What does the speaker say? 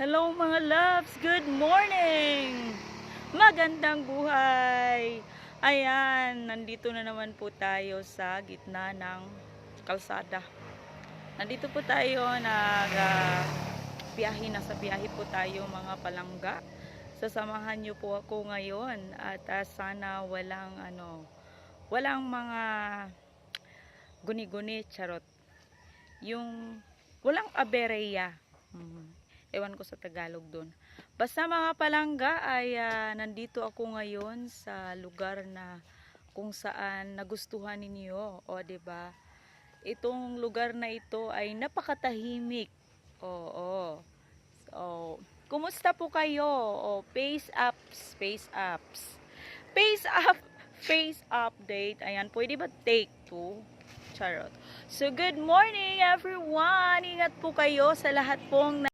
Hello mga loves, good morning! Magandang buhay! Ayan, nandito na naman po tayo sa gitna ng kalsada. Nandito po tayo, biyahe, nasa biyahe po tayo mga palangga. Sasamahan niyo po ako ngayon at sana walang mga guni-guni, charot. Yung walang abereya. Ewan ko sa Tagalog dun. Basta mga palangga ay nandito ako ngayon sa lugar na kung saan nagustuhan ninyo. O, 'di ba? Itong lugar na ito ay napakatahimik. Oo. So, kumusta po kayo? O, pace ups, pace ups. Pace up, pace update. Ayan, pwede ba take 2? Charot. So, good morning everyone. Ingat po kayo sa lahat pong